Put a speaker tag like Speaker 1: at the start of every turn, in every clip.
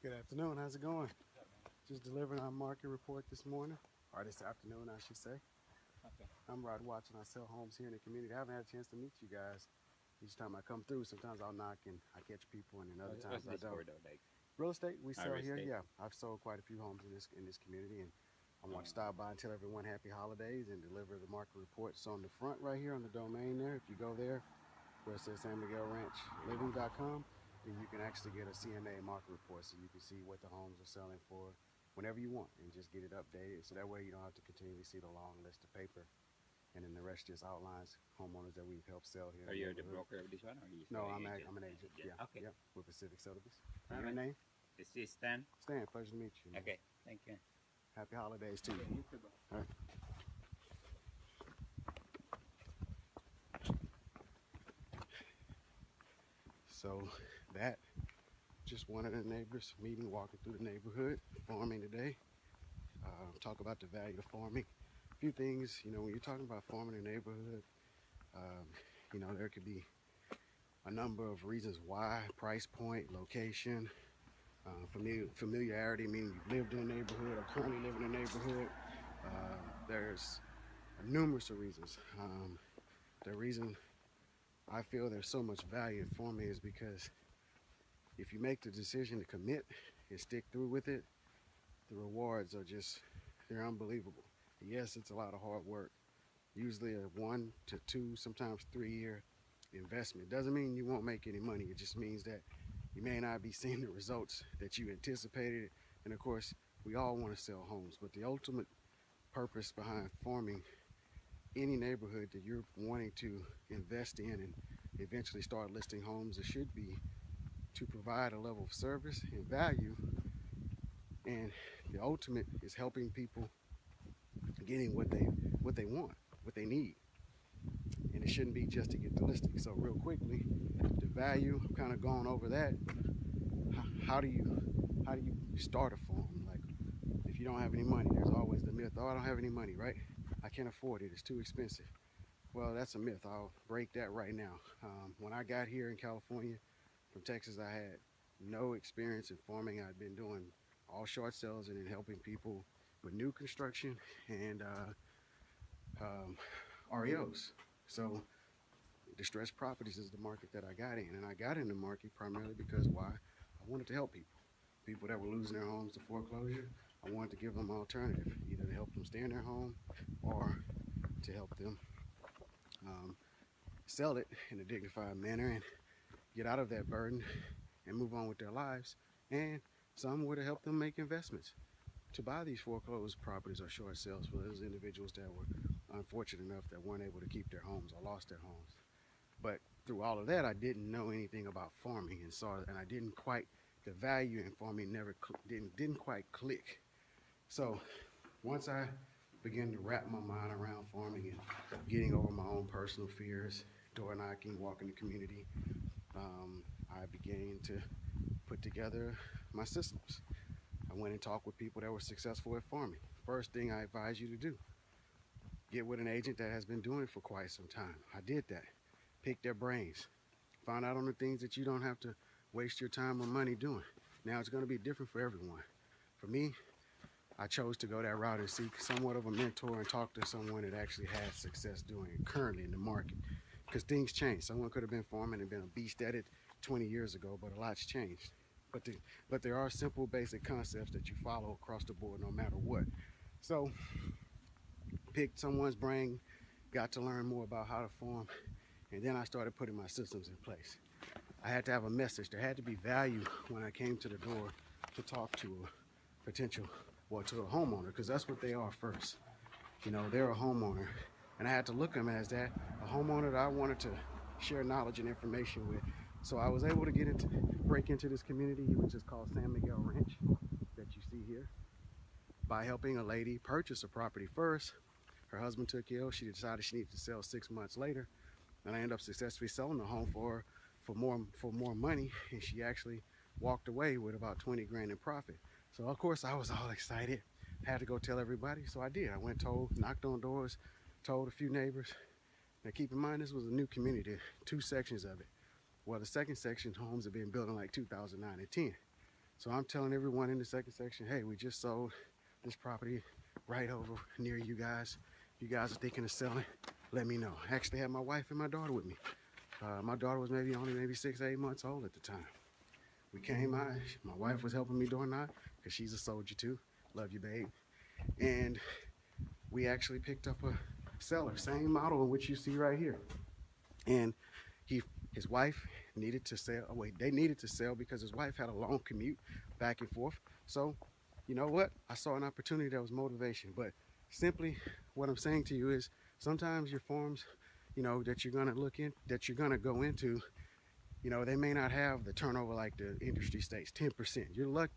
Speaker 1: Good afternoon. How's it going? Just delivering our market report this morning, or this afternoon, I should say.
Speaker 2: Okay.
Speaker 1: I'm Rod Watson. I sell homes here in the community. I haven't had a chance to meet you guys. Each time I come through, sometimes I'll knock and I catch people, and then other
Speaker 2: What's
Speaker 1: times I
Speaker 2: this
Speaker 1: don't.
Speaker 2: for though? Like
Speaker 1: Real estate, we sell
Speaker 2: real
Speaker 1: here.
Speaker 2: estate?
Speaker 1: Yeah, I've sold quite a few homes in this community, and I want to
Speaker 2: Oh,
Speaker 1: stop by and tell everyone happy holidays and deliver the market reports on the front right here on the domain there. If you go there, where it says San Miguel Ranch Living.com, then you can actually get a CMA market report so you can see what the homes are selling for whenever you want and just get it updated. So that way you don't have to continually see the long list of paper. And then the rest just outlines homeowners that we've helped sell here
Speaker 2: are
Speaker 1: in the
Speaker 2: you the
Speaker 1: neighborhood.
Speaker 2: broker of this one, or you
Speaker 1: No,
Speaker 2: still agent?
Speaker 1: I'm an agent.
Speaker 2: Agent.
Speaker 1: Yeah,
Speaker 2: Okay.
Speaker 1: yeah, with Pacific Sotheby's.
Speaker 2: All
Speaker 1: And your
Speaker 2: right.
Speaker 1: name?
Speaker 2: This is Stan.
Speaker 1: Stan. Pleasure to meet you.
Speaker 2: Okay. Thank you.
Speaker 1: Happy holidays to
Speaker 2: Okay.
Speaker 1: you.
Speaker 2: You too, bro.
Speaker 1: All right. So that just one of the neighbors meeting, walking through the neighborhood, farming today. Talk about the value of farming. A few things, when you're talking about farming in a neighborhood, um, there could be a number of reasons why: price point, location, familiarity, meaning you've lived in a neighborhood or currently live in a neighborhood. There's numerous of reasons. The reason I feel there's so much value in farming is because if you make the decision to commit and stick through with it, the rewards are they're unbelievable. Yes, it's a lot of hard work. Usually a 1 to 2, sometimes 3 year investment. Doesn't mean you won't make any money. It just means that you may not be seeing the results that you anticipated. And of course, we all want to sell homes, but the ultimate purpose behind farming any neighborhood that you're wanting to invest in and eventually start listing homes, it should be to provide a level of service and value. And the ultimate is helping people getting what they want, what they need. And it shouldn't be just to get the listing. So real quickly, the value, I've kind of gone over that. How do you start a farm? Like, if you don't have any money, there's always the myth, oh, I don't have any money, right? I can't afford it, it's too expensive. Well, that's a myth. I'll break that right now. When I got here in California from Texas, I had no experience in farming. I'd been doing all short sales and then helping people with new construction and um, REOs. So distressed properties is the market that I got in. And I got in the market primarily because why? I wanted to help people that were losing their homes to foreclosure. I wanted to give them an alternative, either to help them stay in their home or to help them um, sell it in a dignified manner and get out of that burden and move on with their lives. And some would have helped them make investments to buy these foreclosed properties or short sales for those individuals that were unfortunate enough that weren't able to keep their homes or lost their homes. But through all of that, I didn't know anything about farming, and I didn't quite, the value in farming never didn't quite click. So once I began to wrap my mind around farming and getting over my own personal fears, door knocking, walking the community, I began to put together my systems. I went and talked with people that were successful at farming. First thing I advise you to do, get with an agent that has been doing it for quite some time. I did that. Pick their brains. Find out on the things that you don't have to waste your time or money doing. Now, it's going to be different for everyone. For me, I chose to go that route and seek somewhat of a mentor and talk to someone that actually has success doing it currently in the market. Because things change. Someone could have been farming and been a beast at it 20 years ago, but a lot's changed. But there are simple, basic concepts that you follow across the board no matter what. So, picked someone's brain, got to learn more about how to farm, and then I started putting my systems in place. I had to have a message. There had to be value when I came to the door to talk to a potential, well, to a homeowner, because that's what they are first. They're a homeowner, and I had to look at them as that, a homeowner that I wanted to share knowledge and information with. So I was able to break into this community, which is called San Miguel Ranch, that you see here, by helping a lady purchase a property first. Her husband took ill. She decided she needed to sell 6 months later, and I ended up successfully selling the home for her for more money, and she actually walked away with about 20 grand in profit. So of course I was all excited. Had to go tell everybody, so I did. I went, knocked on doors, told a few neighbors. Now keep in mind, this was a new community, 2 sections of it. Well, the second section homes have been built in like 2009 and 10. So I'm telling everyone in the second section, hey, we just sold this property right over near you guys. If you guys are thinking of selling, let me know. I actually had my wife and my daughter with me. My daughter was maybe 6 or 8 months old at the time. We came out. My wife was helping me door knock because she's a soldier too. Love you, babe. And we actually picked up a seller, same model in which you see right here. And his wife needed to sell. Oh wait, they needed to sell because his wife had a long commute back and forth. So, you know what? I saw an opportunity that was motivation. But simply, what I'm saying to you is, sometimes your farms, you know, that you're gonna go into, you know, they may not have the turnover like the industry states, 10%. You're not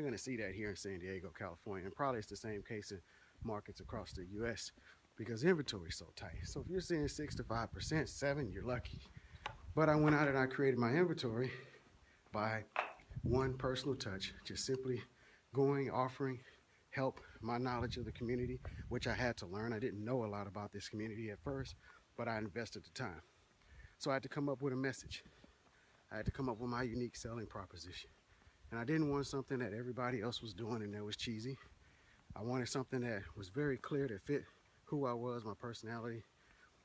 Speaker 1: gonna see that here in San Diego, California, and probably it's the same case in markets across the U.S. because inventory is so tight. So if you're seeing 6 to 5%, 7%, you're lucky. But I went out and I created my inventory by one personal touch, just simply going, offering help, my knowledge of the community, which I had to learn. I didn't know a lot about this community at first, but I invested the time. So I had to come up with a message. I had to come up with my unique selling proposition. And I didn't want something that everybody else was doing and that was cheesy. I wanted something that was very clear, that fit who I was, my personality,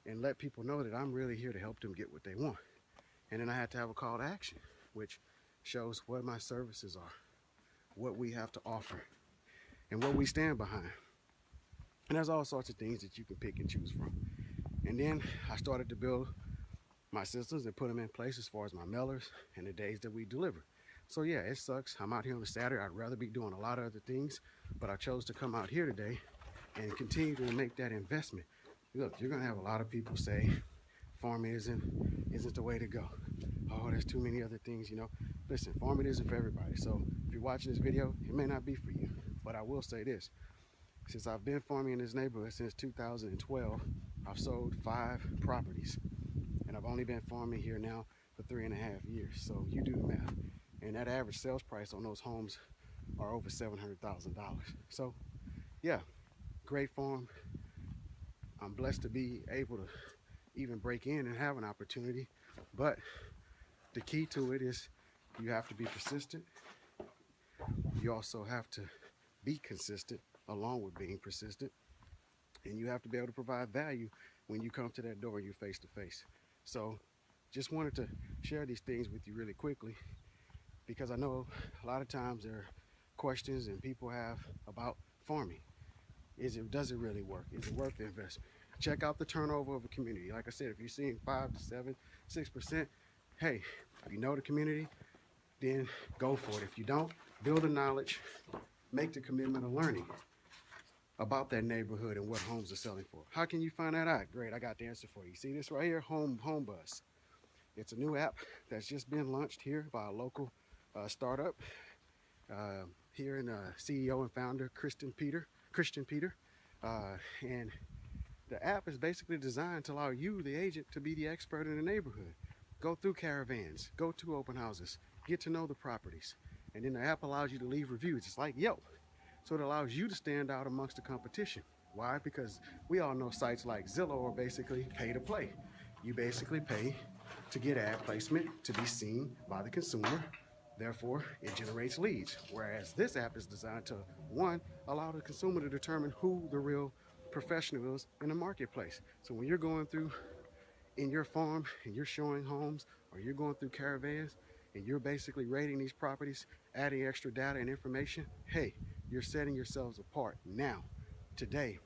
Speaker 1: and let people know that I'm really here to help them get what they want. And then I had to have a call to action, which shows what my services are, what we have to offer, and what we stand behind. And there's all sorts of things that you can pick and choose from. And then I started to build my systems and put them in place as far as my mailers and the days that we deliver. So yeah, it sucks. I'm out here on a Saturday. I'd rather be doing a lot of other things, but I chose to come out here today and continue to make that investment. Look, you're gonna have a lot of people say farming isn't the way to go. Oh, there's too many other things, you know. Listen, farming isn't for everybody. So if you're watching this video, it may not be for you. But I will say this. Since I've been farming in this neighborhood since 2012, I've sold 5 properties. And I've only been farming here now for 3.5 years. So you do the math. And that average sales price on those homes are over $700,000. So yeah, great farm. I'm blessed to be able to even break in and have an opportunity. But the key to it is you have to be persistent. You also have to be consistent along with being persistent. And you have to be able to provide value when you come to that door and you're face to face. So just wanted to share these things with you really quickly, because I know a lot of times there are questions and people have about farming. Does it really work? Is it worth the investment? Check out the turnover of a community. Like I said, if you're seeing 5 to 7, 6%, hey, if you know the community, then go for it. If you don't, build the knowledge, make the commitment of learning about that neighborhood and what homes are selling for. How can you find that out? Great, I got the answer for you. See this right here, HomeBuzz. It's a new app that's just been launched here by a local startup here in CEO and founder Christian Peter. And the app is basically designed to allow you, the agent, to be the expert in the neighborhood. Go through caravans, go to open houses, get to know the properties. And then the app allows you to leave reviews. It's like Yelp. So it allows you to stand out amongst the competition. Why? Because we all know sites like Zillow are basically pay to play. You basically pay to get ad placement to be seen by the consumer. Therefore, it generates leads. Whereas this app is designed to, one, allow the consumer to determine who the real professional is in the marketplace. So when you're going through in your farm and you're showing homes, or you're going through caravans and you're basically rating these properties, adding extra data and information, hey, you're setting yourselves apart. Now, today,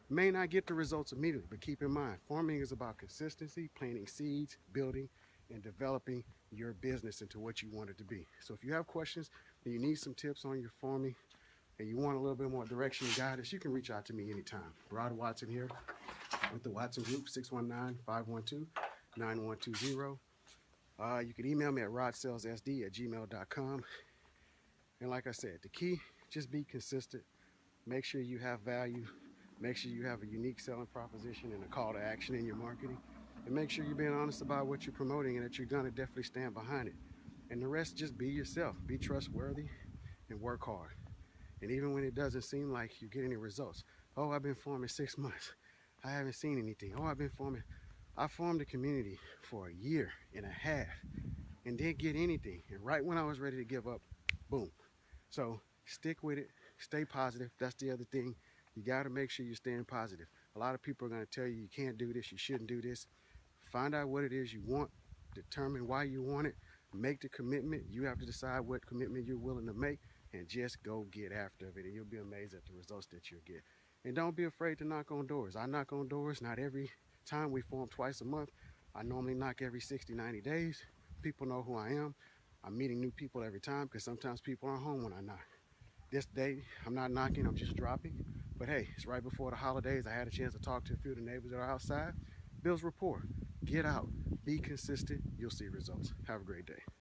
Speaker 1: may not get the results immediately, but keep in mind, farming is about consistency, planting seeds, building, and developing your business into what you want it to be. So if you have questions and you need some tips on your farming and you want a little bit more direction and guidance, you can reach out to me anytime. Rod Watson here with the Watson Group, 619-512-9120. You can email me at rodsalesSD@gmail.com. And like I said, the key, just be consistent. Make sure you have value. Make sure you have a unique selling proposition and a call to action in your marketing. And make sure you're being honest about what you're promoting and that you're going to definitely stand behind it. And the rest, just be yourself. Be trustworthy and work hard. And even when it doesn't seem like you're getting any results. Oh, I've been farming 6 months. I haven't seen anything. Oh, I formed a community for 1.5 years and didn't get anything. And right when I was ready to give up, boom, So stick with it, stay positive. That's the other thing. You got to make sure you're staying positive. A lot of people are going to tell you can't do this, you shouldn't do this. Find out what it is you want, determine why you want it, make the commitment. You have to decide what commitment you're willing to make, and just go get after it. And you'll be amazed at the results that you'll get. And don't be afraid to knock on doors. I knock on doors not every time. We form twice a month. I normally knock every 60, 90 days. People know who I am. I'm meeting new people every time because sometimes people aren't home when I knock. This day, I'm not knocking, I'm just dropping. But hey, it's right before the holidays. I had a chance to talk to a few of the neighbors that are outside. Builds rapport. Get out. Be consistent. You'll see results. Have a great day.